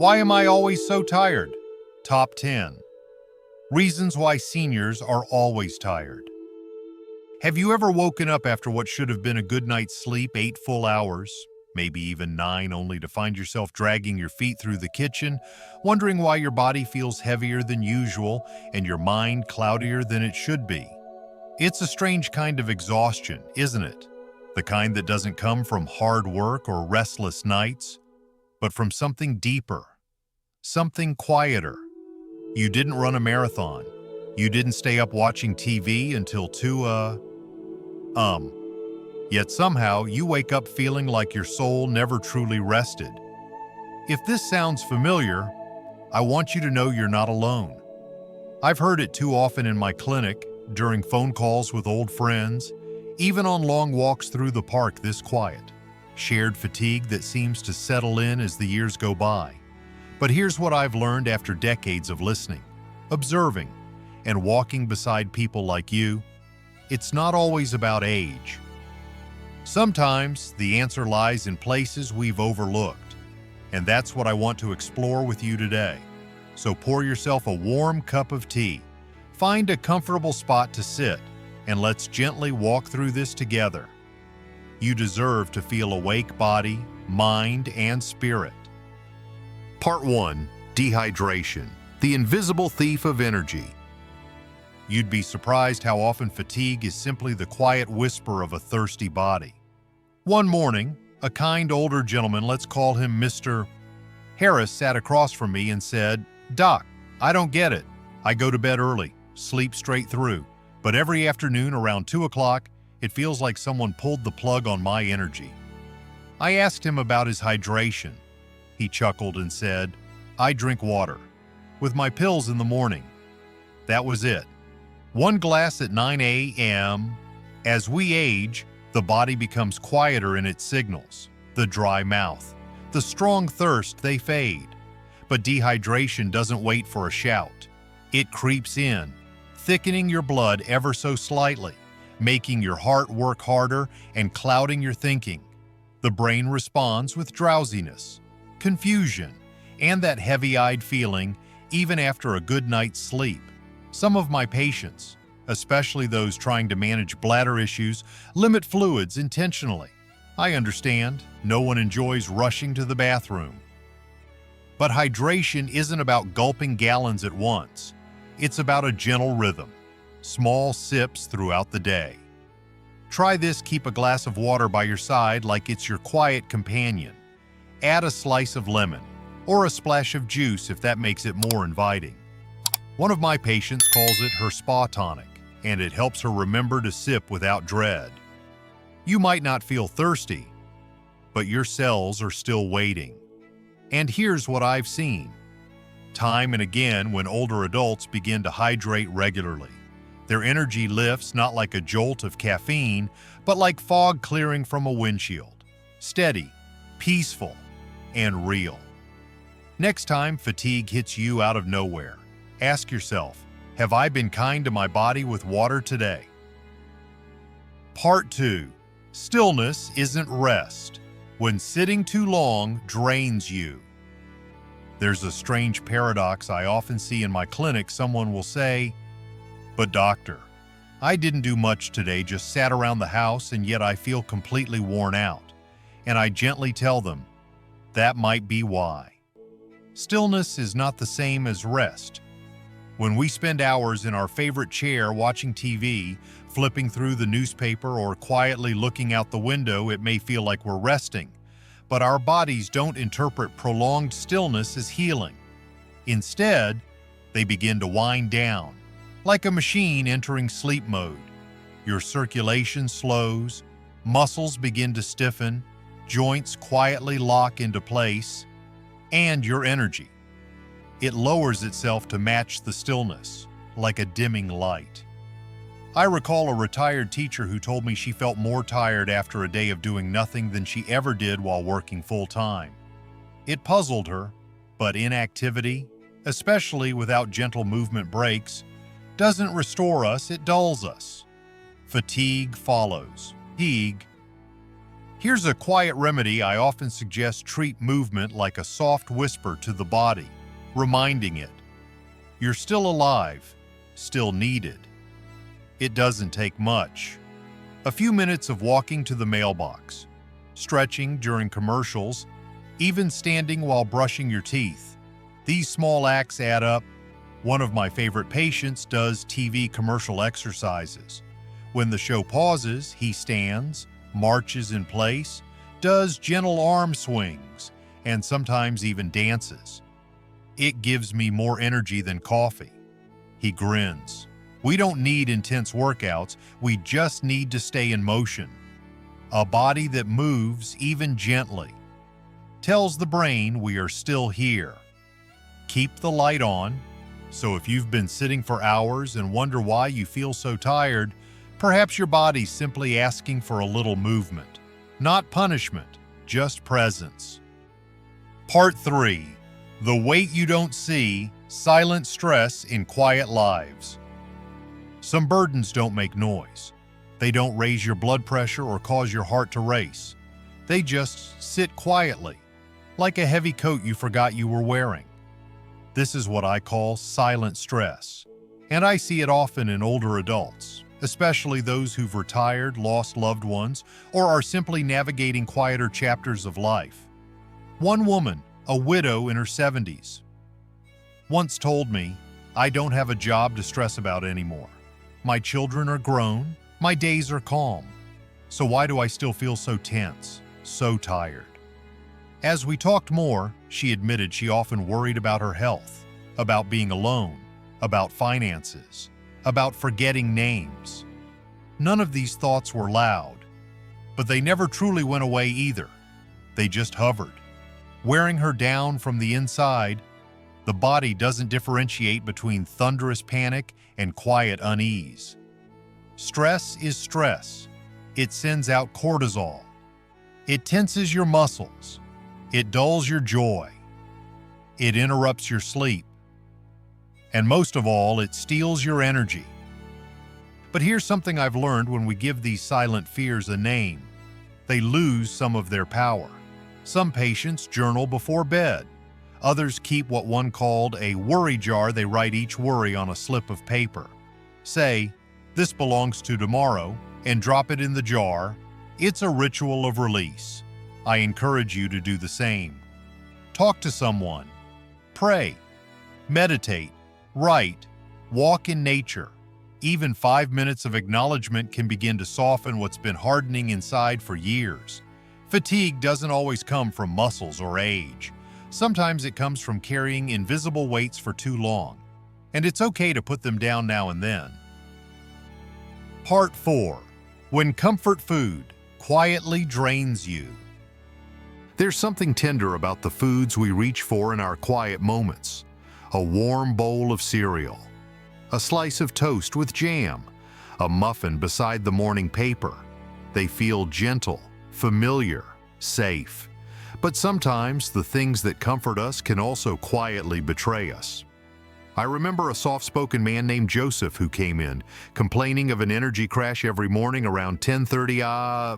Why am I always so tired? Top 10 Reasons why seniors are always tired. Have you ever woken up after what should have been a good night's sleep 8 full hours, maybe even 9, only to find yourself dragging your feet through the kitchen, wondering why your body feels heavier than usual and your mind cloudier than it should be? It's a strange kind of exhaustion, isn't it? The kind that doesn't come from hard work or restless nights, but from something deeper, something quieter. You didn't run a marathon. You didn't stay up watching TV until 2 Yet somehow you wake up feeling like your soul never truly rested. If this sounds familiar, I want you to know you're not alone. I've heard it too often in my clinic, during phone calls with old friends, even on long walks through the park this quiet. Shared fatigue that seems to settle in as the years go by. But here's what I've learned after decades of listening, observing, and walking beside people like you. It's not always about age. Sometimes the answer lies in places we've overlooked, and that's what I want to explore with you today. So pour yourself a warm cup of tea, find a comfortable spot to sit, and let's gently walk through this together. You deserve to feel awake body, mind, and spirit. Part 1. Dehydration, the invisible thief of energy. You'd be surprised how often fatigue is simply the quiet whisper of a thirsty body. One morning, a kind older gentleman, let's call him Mr. Harris, sat across from me and said, "Doc, I don't get it. I go to bed early, sleep straight through, but every afternoon around 2 o'clock, it feels like someone pulled the plug on my energy." I asked him about his hydration. He chuckled and said, "I drink water, with my pills in the morning." That was it. One glass at 9 a.m. As we age, the body becomes quieter in its signals. The dry mouth, the strong thirst, they fade. But dehydration doesn't wait for a shout. It creeps in, thickening your blood ever so slightly, making your heart work harder and clouding your thinking. The brain responds with drowsiness, confusion, and that heavy-eyed feeling even after a good night's sleep. Some of my patients, especially those trying to manage bladder issues, limit fluids intentionally. I understand, no one enjoys rushing to the bathroom. But hydration isn't about gulping gallons at once. It's about a gentle rhythm, small sips throughout the day. Try this: keep a glass of water by your side like it's your quiet companion. Add a slice of lemon, or a splash of juice if that makes it more inviting. One of my patients calls it her spa tonic, and it helps her remember to sip without dread. You might not feel thirsty, but your cells are still waiting. And here's what I've seen. Time and again, when older adults begin to hydrate regularly, their energy lifts not like a jolt of caffeine, but like fog clearing from a windshield. Steady, peaceful, and real. Next time fatigue hits you out of nowhere, ask yourself, have I been kind to my body with water today? Part 2. Stillness isn't rest. When sitting too long drains you. There's a strange paradox I often see in my clinic. Someone will say, "But doctor, I didn't do much today, just sat around the house, and yet I feel completely worn out." And I gently tell them, that might be why. Stillness is not the same as rest. When we spend hours in our favorite chair watching TV, flipping through the newspaper, or quietly looking out the window, it may feel like we're resting. But our bodies don't interpret prolonged stillness as healing. Instead, they begin to wind down, like a machine entering sleep mode. Your circulation slows, muscles begin to stiffen, joints quietly lock into place, and your energy. It lowers itself to match the stillness, like a dimming light. I recall a retired teacher who told me she felt more tired after a day of doing nothing than she ever did while working full-time. It puzzled her, but inactivity, especially without gentle movement breaks, doesn't restore us, it dulls us. Fatigue follows. Fatigue Here's a quiet remedy I often suggest: treat movement like a soft whisper to the body, reminding it, you're still alive, still needed. It doesn't take much. A few minutes of walking to the mailbox, stretching during commercials, even standing while brushing your teeth. These small acts add up. One of my favorite patients does TV commercial exercises. When the show pauses, he stands, marches in place, does gentle arm swings, and sometimes even dances. It gives me more energy than coffee. He grins. We don't need intense workouts, we just need to stay in motion. A body that moves, even gently, tells the brain we are still here. Keep the light on, so if you've been sitting for hours and wonder why you feel so tired, perhaps your body's simply asking for a little movement. Not punishment, just presence. Part 3. The weight you don't see, silent stress in quiet lives. Some burdens don't make noise. They don't raise your blood pressure or cause your heart to race. They just sit quietly, like a heavy coat you forgot you were wearing. This is what I call silent stress, and I see it often in older adults, especially those who've retired, lost loved ones, or are simply navigating quieter chapters of life. One woman, a widow in her 70s, once told me, "I don't have a job to stress about anymore. My children are grown, my days are calm. So why do I still feel so tense, so tired?" As we talked more, she admitted she often worried about her health, about being alone, about finances, about forgetting names. None of these thoughts were loud, but they never truly went away either. They just hovered, wearing her down from the inside. The body doesn't differentiate between thunderous panic and quiet unease. Stress is stress. It sends out cortisol. It tenses your muscles. It dulls your joy. It interrupts your sleep. And most of all, it steals your energy. But here's something I've learned: when we give these silent fears a name, they lose some of their power. Some patients journal before bed. Others keep what one called a worry jar. They write each worry on a slip of paper. Say, "This belongs to tomorrow," and drop it in the jar. It's a ritual of release. I encourage you to do the same. Talk to someone. Pray. Meditate. Write. Walk in nature. Even 5 minutes of acknowledgement can begin to soften what's been hardening inside for years. Fatigue doesn't always come from muscles or age. Sometimes it comes from carrying invisible weights for too long, and it's okay to put them down now and then. Part 4. When comfort food quietly drains you. There's something tender about the foods we reach for in our quiet moments. A warm bowl of cereal, a slice of toast with jam, a muffin beside the morning paper. They feel gentle, familiar, safe. But sometimes the things that comfort us can also quietly betray us. I remember a soft-spoken man named Joseph who came in, complaining of an energy crash every morning around 10:30. I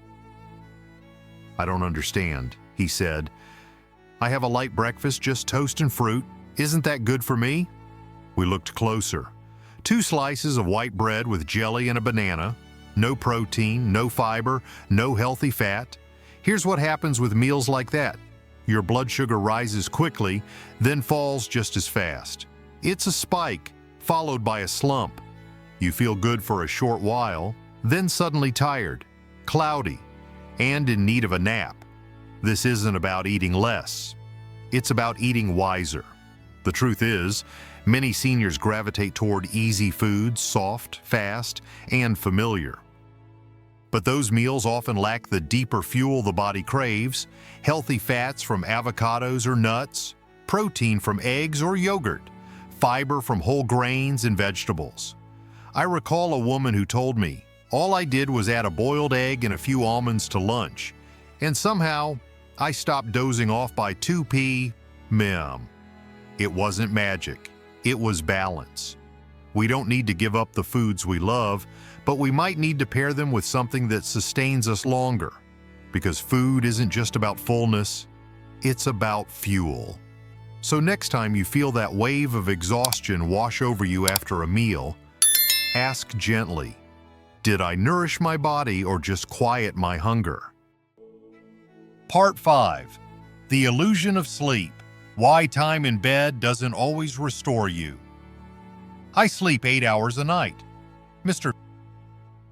don't understand, he said. I have a light breakfast, just toast and fruit. Isn't that good for me? We looked closer. 2 slices of white bread with jelly and a banana. No protein, no fiber, no healthy fat. Here's what happens with meals like that. Your blood sugar rises quickly, then falls just as fast. It's a spike, followed by a slump. You feel good for a short while, then suddenly tired, cloudy, and in need of a nap. This isn't about eating less. It's about eating wiser. The truth is, many seniors gravitate toward easy foods, soft, fast, and familiar. But those meals often lack the deeper fuel the body craves: healthy fats from avocados or nuts, protein from eggs or yogurt, fiber from whole grains and vegetables. I recall a woman who told me, "All I did was add a boiled egg and a few almonds to lunch, and somehow I stopped dozing off by 2 p.m." It wasn't magic. It was balance. We don't need to give up the foods we love, but we might need to pair them with something that sustains us longer. because food isn't just about fullness, it's about fuel. So next time you feel that wave of exhaustion wash over you after a meal, ask gently, did I nourish my body or just quiet my hunger? Part 5. The Illusion of Sleep. Why time in bed doesn't always restore you. I sleep 8 hours a night, Mr.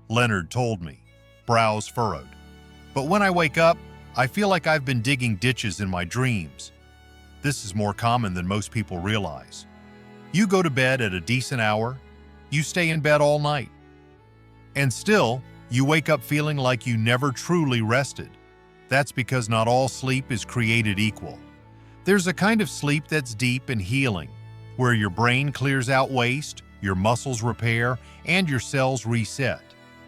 Leonard told me, brows furrowed. But when I wake up, I feel like I've been digging ditches in my dreams. This is more common than most people realize. You go to bed at a decent hour, you stay in bed all night, and still, you wake up feeling like you never truly rested. That's because not all sleep is created equal. There's a kind of sleep that's deep and healing, where your brain clears out waste, your muscles repair, and your cells reset.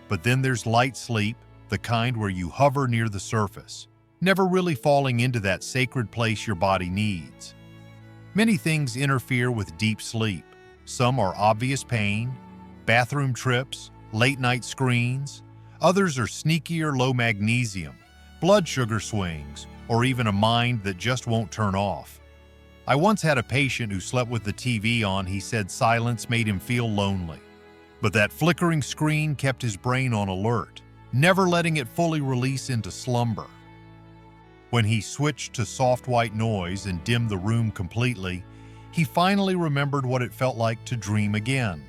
But then there's light sleep, the kind where you hover near the surface, never really falling into that sacred place your body needs. Many things interfere with deep sleep. Some are obvious pain, bathroom trips, late-night screens. Others are sneakier low magnesium, blood sugar swings, or even a mind that just won't turn off. I once had a patient who slept with the TV on. He said silence made him feel lonely. But that flickering screen kept his brain on alert, never letting it fully release into slumber. When he switched to soft white noise and dimmed the room completely, he finally remembered what it felt like to dream again.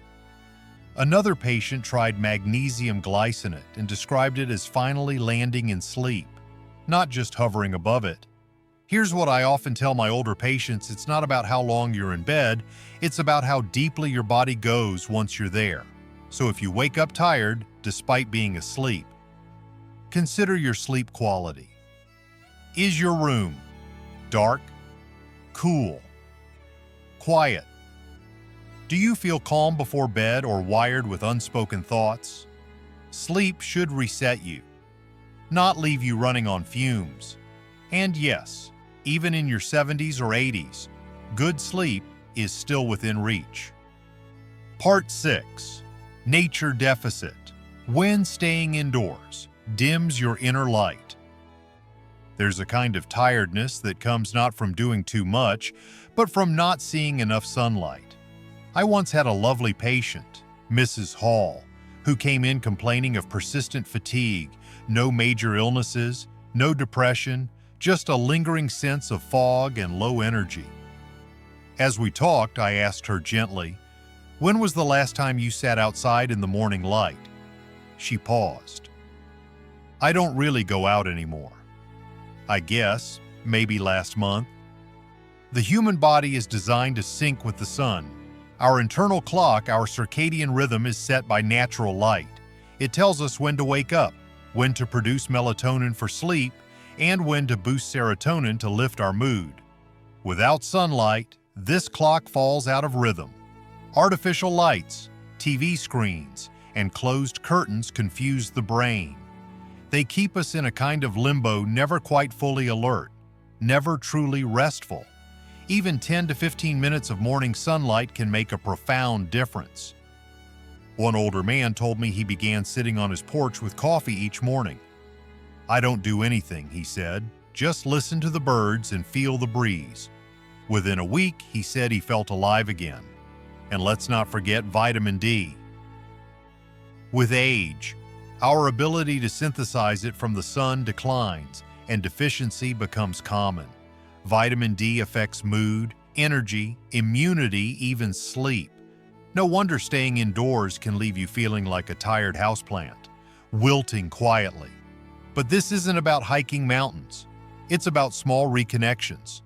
Another patient tried magnesium glycinate and described it as finally landing in sleep, not just hovering above it. Here's what I often tell my older patients: it's not about how long you're in bed, it's about how deeply your body goes once you're there. So if you wake up tired, despite being asleep, consider your sleep quality. Is your room dark, cool, quiet? Do you feel calm before bed or wired with unspoken thoughts? Sleep should reset you, not leave you running on fumes. And yes, even in your 70s or 80s, good sleep is still within reach. Part 6. Nature Deficit. When staying indoors dims your inner light. There's a kind of tiredness that comes not from doing too much, but from not seeing enough sunlight. I once had a lovely patient, Mrs. Hall, who came in complaining of persistent fatigue, no major illnesses, no depression, just a lingering sense of fog and low energy. As we talked, I asked her gently, "When was the last time you sat outside in the morning light?" She paused. "I don't really go out anymore. I guess, maybe last month." The human body is designed to sync with the sun. Our internal clock, our circadian rhythm, is set by natural light. It tells us when to wake up, when to produce melatonin for sleep, and when to boost serotonin to lift our mood. Without sunlight, this clock falls out of rhythm. Artificial lights, TV screens, and closed curtains confuse the brain. They keep us in a kind of limbo, never quite fully alert, never truly restful. Even 10 to 15 minutes of morning sunlight can make a profound difference. One older man told me he began sitting on his porch with coffee each morning. "I don't do anything," he said, "just listen to the birds and feel the breeze." Within a week, he said he felt alive again. And let's not forget vitamin D. With age, our ability to synthesize it from the sun declines, and deficiency becomes common. Vitamin D affects mood, energy, immunity, even sleep. No wonder staying indoors can leave you feeling like a tired houseplant, wilting quietly. But this isn't about hiking mountains. It's about small reconnections.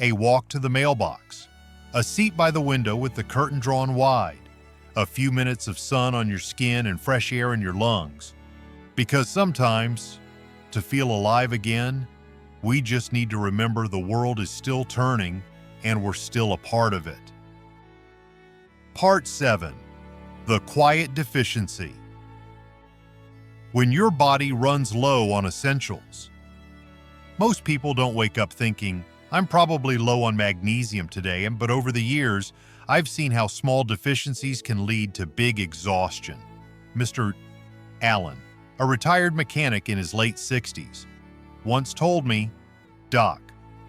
A walk to the mailbox, a seat by the window with the curtain drawn wide, a few minutes of sun on your skin and fresh air in your lungs. Because sometimes, to feel alive again, we just need to remember the world is still turning and we're still a part of it. Part 7. The Quiet Deficiency. When your body runs low on essentials. Most people don't wake up thinking, "I'm probably low on magnesium today," but over the years, I've seen how small deficiencies can lead to big exhaustion. Mr. Allen, a retired mechanic in his late 60s, once told me, "Doc,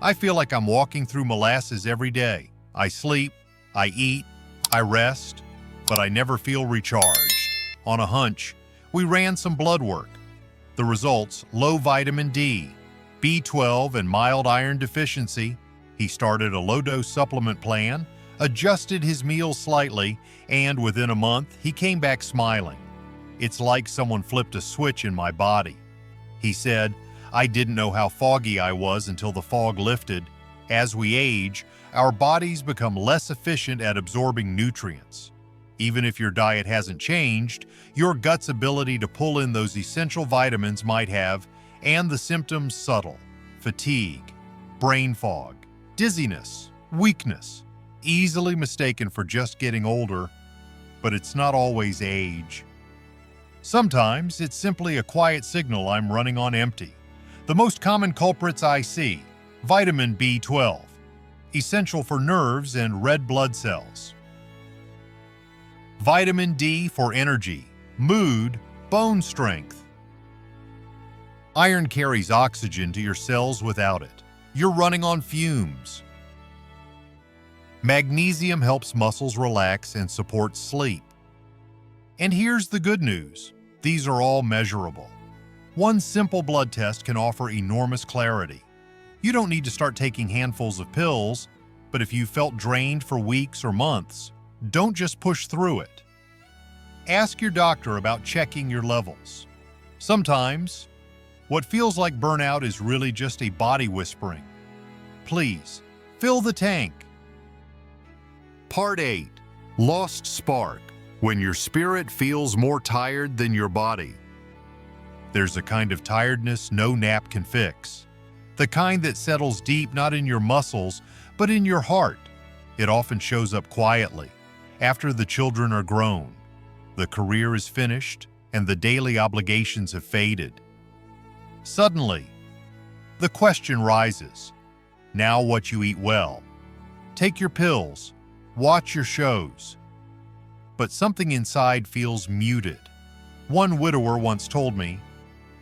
I feel like I'm walking through molasses every day. I sleep, I eat, I rest, but I never feel recharged." On a hunch, we ran some blood work. The results: low vitamin D, B12, and mild iron deficiency. He started a low-dose supplement plan, adjusted his meals slightly, and within a month, he came back smiling. "It's like someone flipped a switch in my body." He said, "I didn't know how foggy I was until the fog lifted. As we age, our bodies become less efficient at absorbing nutrients. Even if your diet hasn't changed, your gut's ability to pull in those essential vitamins might have, and the symptoms subtle: fatigue, brain fog, dizziness, weakness, easily mistaken for just getting older, but it's not always age. Sometimes it's simply a quiet signal I'm running on empty." The most common culprits I see: vitamin B12, essential for nerves and red blood cells; vitamin D for energy, mood, bone strength. Iron carries oxygen to your cells. Without it, you're running on fumes. Magnesium helps muscles relax and supports sleep. And here's the good news: these are all measurable. One simple blood test can offer enormous clarity. You don't need to start taking handfuls of pills, but if you felt drained for weeks or months, don't just push through it. Ask your doctor about checking your levels. Sometimes, what feels like burnout is really just a body whispering, "Please, fill the tank." Part 8. Lost Spark. When your spirit feels more tired than your body. There's a kind of tiredness no nap can fix. The kind that settles deep not in your muscles, but in your heart. It often shows up quietly, after the children are grown, the career is finished, and the daily obligations have faded. Suddenly, the question rises: now what you eat well? Take your pills, watch your shows. But something inside feels muted. One widower once told me,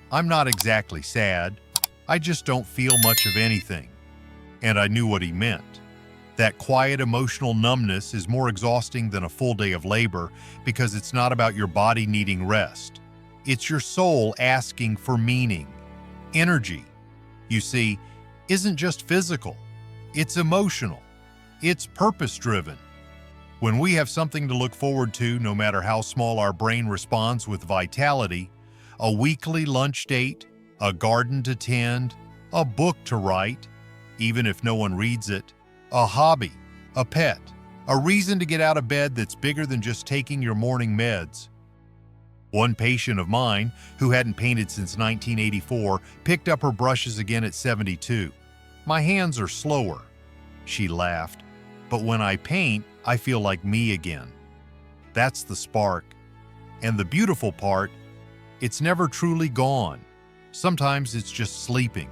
"I'm not exactly sad, I just don't feel much of anything." And I knew what he meant. That quiet emotional numbness is more exhausting than a full day of labor because it's not about your body needing rest. It's your soul asking for meaning. Energy, you see, isn't just physical, it's emotional, it's purpose-driven. When we have something to look forward to, no matter how small our brain responds with vitality, a weekly lunch date, a garden to tend, a book to write, even if no one reads it, a hobby, a pet, a reason to get out of bed that's bigger than just taking your morning meds. One patient of mine, who hadn't painted since 1984, picked up her brushes again at 72. "My hands are slower," she laughed, "but when I paint, I feel like me again." That's the spark. And the beautiful part, it's never truly gone. Sometimes it's just sleeping,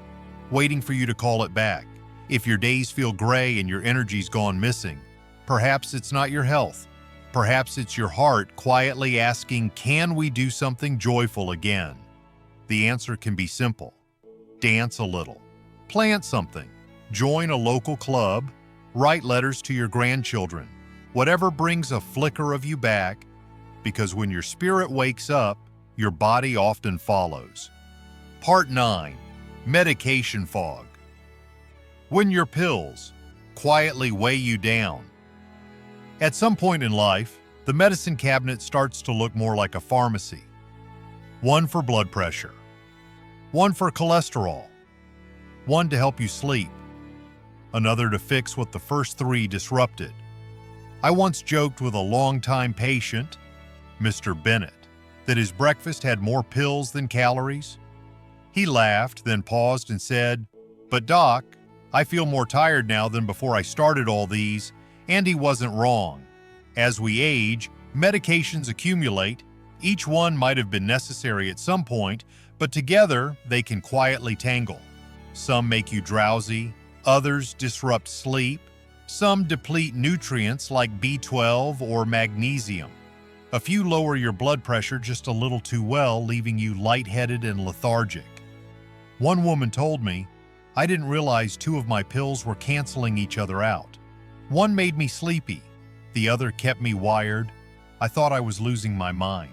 waiting for you to call it back. If your days feel gray and your energy's gone missing, perhaps it's not your health. Perhaps it's your heart quietly asking, can we do something joyful again? The answer can be simple. Dance a little, plant something, join a local club, write letters to your grandchildren, whatever brings a flicker of you back, because when your spirit wakes up, your body often follows. Part 9. Medication Fog. When your pills quietly weigh you down. At some point in life, the medicine cabinet starts to look more like a pharmacy. One for blood pressure, one for cholesterol, one to help you sleep, another to fix what the first three disrupted. I once joked with a longtime patient, Mr. Bennett, that his breakfast had more pills than calories. He laughed, then paused and said, "But Doc, I feel more tired now than before I started all these," and he wasn't wrong. As we age, medications accumulate. Each one might have been necessary at some point, but together they can quietly tangle. Some make you drowsy, others disrupt sleep, some deplete nutrients like B12 or magnesium. A few lower your blood pressure just a little too well, leaving you lightheaded and lethargic. One woman told me, "I didn't realize two of my pills were canceling each other out. One made me sleepy, the other kept me wired. I thought I was losing my mind."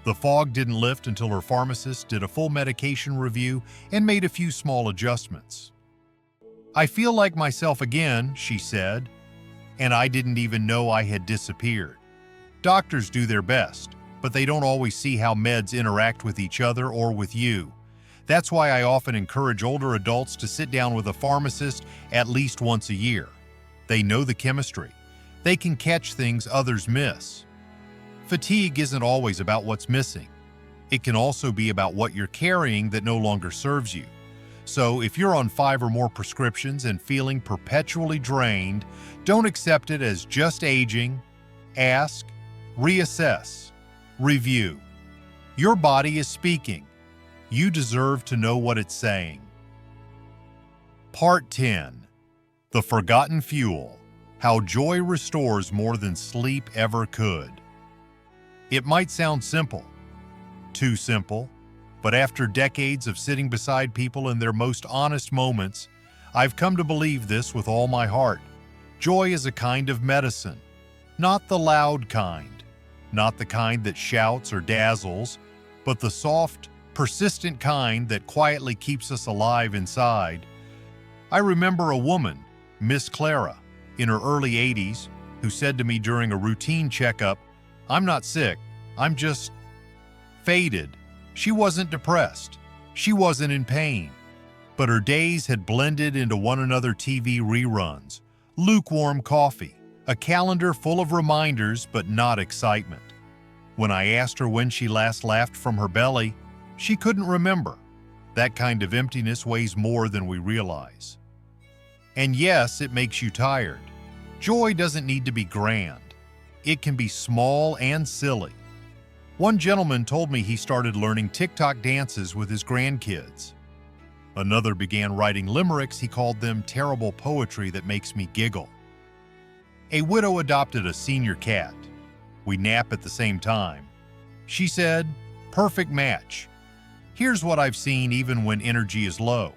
The fog didn't lift until her pharmacist did a full medication review and made a few small adjustments. "I feel like myself again," she said, "and I didn't even know I had disappeared." Doctors do their best, but they don't always see how meds interact with each other or with you. That's why I often encourage older adults to sit down with a pharmacist at least once a year. They know the chemistry. They can catch things others miss. Fatigue isn't always about what's missing. It can also be about what you're carrying that no longer serves you. So if you're on 5 or more prescriptions and feeling perpetually drained, don't accept it as just aging. Ask, reassess, review. Your body is speaking. You deserve to know what it's saying. Part 10. The Forgotten Fuel: How Joy Restores More Than Sleep Ever Could. It might sound simple, too simple, but after decades of sitting beside people in their most honest moments, I've come to believe this with all my heart. Joy is a kind of medicine, not the loud kind, not the kind that shouts or dazzles, but the soft, persistent kind that quietly keeps us alive inside. I remember a woman, Miss Clara, in her early 80s, who said to me during a routine checkup, "I'm not sick, I'm just faded." She wasn't depressed. She wasn't in pain. But her days had blended into one another: TV reruns, lukewarm coffee, a calendar full of reminders but not excitement. When I asked her when she last laughed from her belly, she couldn't remember. That kind of emptiness weighs more than we realize. And yes, it makes you tired. Joy doesn't need to be grand. It can be small and silly. One gentleman told me he started learning TikTok dances with his grandkids. Another began writing limericks. He called them terrible poetry that makes me giggle. A widow adopted a senior cat. We nap at the same time. She said, "Perfect match." Here's what I've seen even when energy is low.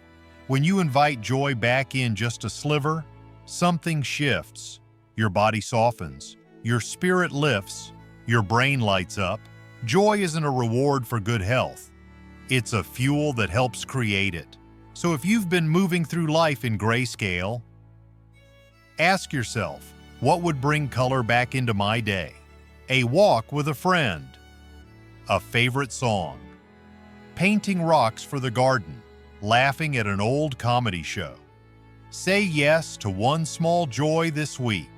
When you invite joy back in just a sliver, something shifts. Your body softens, your spirit lifts, your brain lights up. Joy isn't a reward for good health. It's a fuel that helps create it. So if you've been moving through life in grayscale, ask yourself, what would bring color back into my day? A walk with a friend, a favorite song, painting rocks for the garden, laughing at an old comedy show. Say yes to one small joy this week,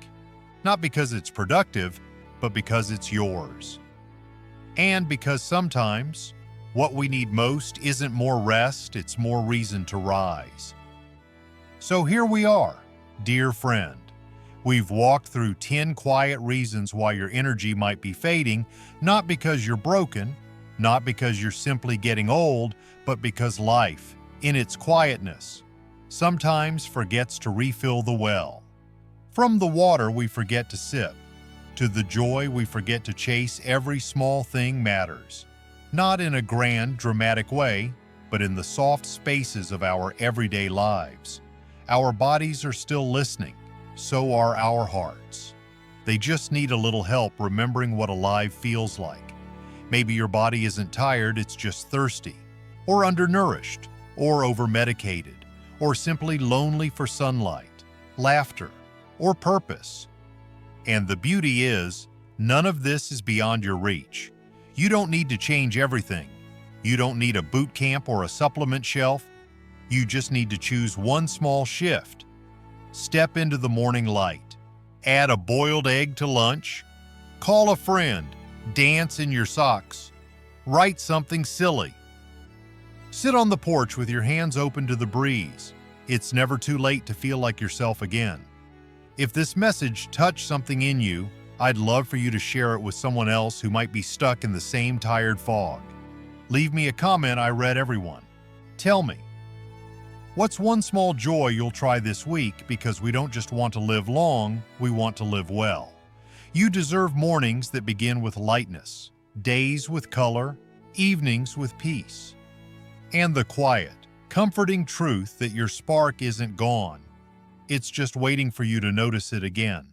not because it's productive, but because it's yours. And because sometimes what we need most isn't more rest, it's more reason to rise. So here we are, dear friend. We've walked through 10 quiet reasons why your energy might be fading, not because you're broken, not because you're simply getting old, but because life, in its quietness, sometimes forgets to refill the well. From the water we forget to sip, to the joy we forget to chase, every small thing matters. Not in a grand, dramatic way, but in the soft spaces of our everyday lives. Our bodies are still listening, so are our hearts. They just need a little help remembering what alive feels like. Maybe your body isn't tired, it's just thirsty, or undernourished, or over-medicated, or simply lonely for sunlight, laughter, or purpose. And the beauty is, none of this is beyond your reach. You don't need to change everything. You don't need a boot camp or a supplement shelf. You just need to choose one small shift. Step into the morning light. Add a boiled egg to lunch. Call a friend. Dance in your socks. Write something silly. Sit on the porch with your hands open to the breeze. It's never too late to feel like yourself again. If this message touched something in you, I'd love for you to share it with someone else who might be stuck in the same tired fog. Leave me a comment. I read everyone. Tell me, what's one small joy you'll try this week? Because we don't just want to live long, we want to live well. You deserve mornings that begin with lightness, days with color, evenings with peace, and the quiet, comforting truth that your spark isn't gone. It's just waiting for you to notice it again.